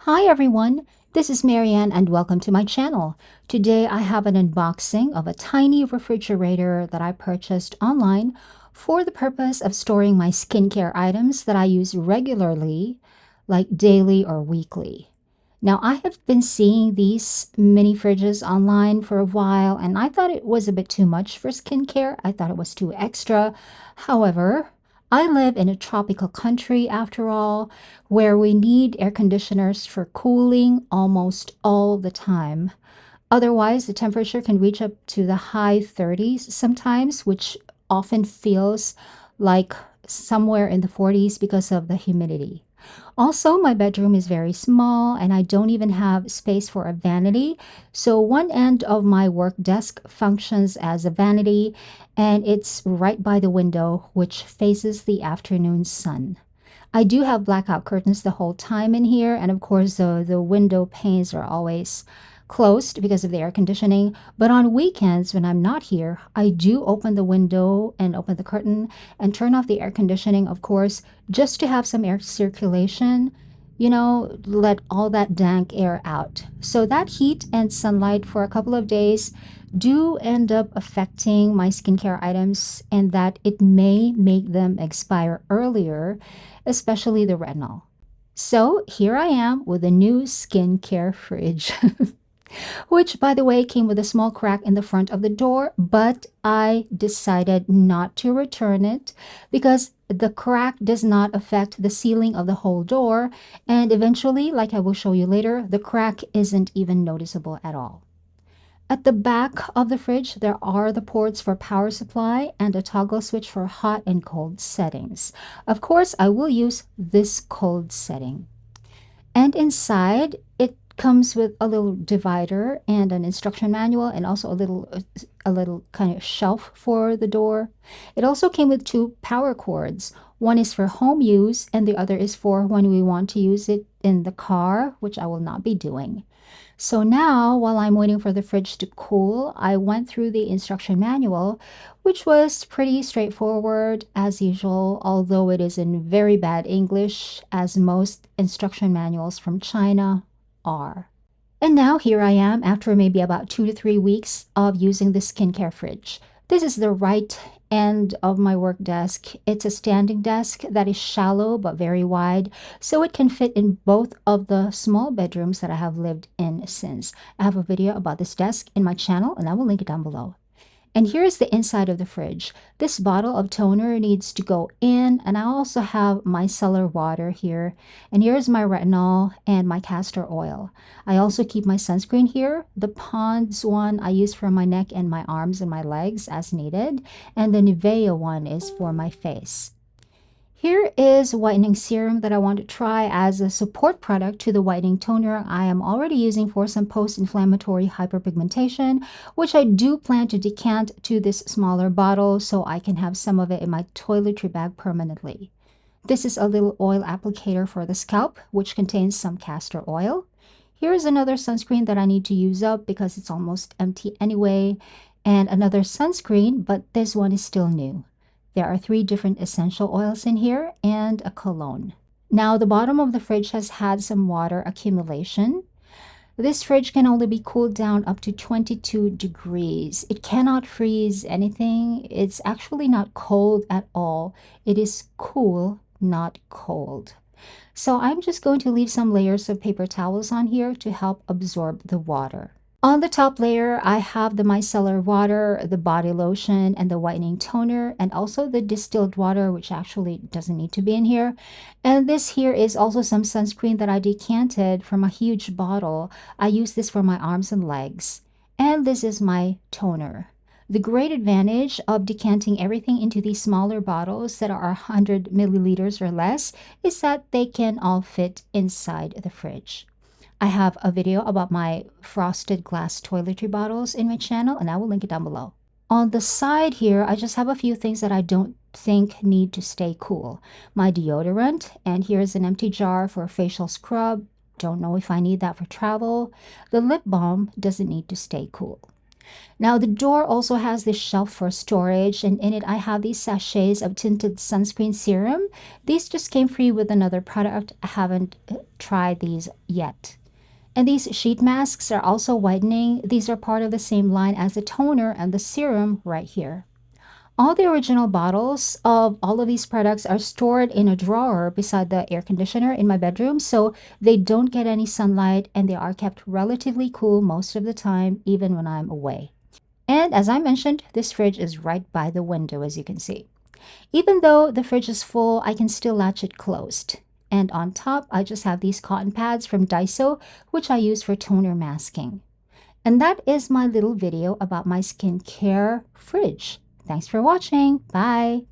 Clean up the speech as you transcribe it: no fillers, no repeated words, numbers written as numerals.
Hi everyone, this is Marianne and welcome to my channel. Today I have an unboxing of a tiny refrigerator that I purchased online for the purpose of storing my skincare items that I use regularly, like daily or weekly. Now I have been seeing these mini fridges online for a while and I thought it was a bit too much for skincare. I thought it was too extra. However, I live in a tropical country after all, where we need air conditioners for cooling almost all the time. Otherwise, the temperature can reach up to the high 30s sometimes, which often feels like somewhere in the 40s because of the humidity. Also, my bedroom is very small and I don't even have space for a vanity. So one end of my work desk functions as a vanity and it's right by the window, which faces the afternoon sun. I do have blackout curtains the whole time in here, and of course, the window panes are always closed because of the air conditioning. But on weekends, when I'm not here, I do open the window and open the curtain and turn off the air conditioning, of course, just to have some air circulation, let all that dank air out. So that heat and sunlight for a couple of days do end up affecting my skincare items, and that it may make them expire earlier, especially the retinol. So here I am with a new skincare fridge, which by the way came with a small crack in the front of the door, but I decided not to return it because the crack does not affect the sealing of the whole door. And eventually, like I will show you later, the crack isn't even noticeable at all. At the back of the fridge, there are the ports for power supply and a toggle switch for hot and cold settings. Of course, I will use this cold setting. And inside, it comes with a little divider and an instruction manual and also a little kind of shelf for the door. It also came with two power cords. One is for home use and the other is for when we want to use it in the car, which I will not be doing. So now, while I'm waiting for the fridge to cool, I went through the instruction manual, which was pretty straightforward as usual, although it is in very bad English, as most instruction manuals from China are. And now here I am after maybe about 2 to 3 weeks of using the skincare fridge. This is the right end of my work desk. It's a standing desk that is shallow but very wide, so it can fit in both of the small bedrooms that I have lived in since. I have a video about this desk in my channel and I will link it down below. And here's the inside of the fridge. This bottle of toner needs to go in, and I also have my micellar water here. And here's my retinol and my castor oil. I also keep my sunscreen here. The Pond's one I use for my neck and my arms and my legs as needed, and the Nivea one is for my face. Here is whitening serum that I want to try as a support product to the whitening toner I am already using for some post-inflammatory hyperpigmentation, which I do plan to decant to this smaller bottle so I can have some of it in my toiletry bag permanently. This is a little oil applicator for the scalp, which contains some castor oil. Here's another sunscreen that I need to use up because it's almost empty anyway, and another sunscreen, but this one is still new. There are 3 different essential oils in here and a cologne. Now, the bottom of the fridge has had some water accumulation. This fridge can only be cooled down up to 22 degrees. It cannot freeze anything. It's actually not cold at all. It is cool, not cold. So I'm just going to leave some layers of paper towels on here to help absorb the water. On the top layer, I have the micellar water, the body lotion, and the whitening toner, and also the distilled water, which actually doesn't need to be in here. And this here is also some sunscreen that I decanted from a huge bottle. I use this for my arms and legs. And this is my toner. The great advantage of decanting everything into these smaller bottles that are 100 milliliters or less is that they can all fit inside the fridge. I have a video about my frosted glass toiletry bottles in my channel, and I will link it down below. On the side here, I just have a few things that I don't think need to stay cool. My deodorant, and here's an empty jar for a facial scrub. Don't know if I need that for travel. The lip balm doesn't need to stay cool. Now the door also has this shelf for storage, and in it I have these sachets of tinted sunscreen serum. These just came free with another product. I haven't tried these yet. And these sheet masks are also whitening. These are part of the same line as the toner and the serum right here. All the original bottles of all of these products are stored in a drawer beside the air conditioner in my bedroom, so they don't get any sunlight and they are kept relatively cool most of the time, even when I'm away. And as I mentioned, this fridge is right by the window, as you can see. Even though the fridge is full, I can still latch it closed. And on top, I just have these cotton pads from Daiso, which I use for toner masking. And that is my little video about my skincare fridge. Thanks for watching. Bye.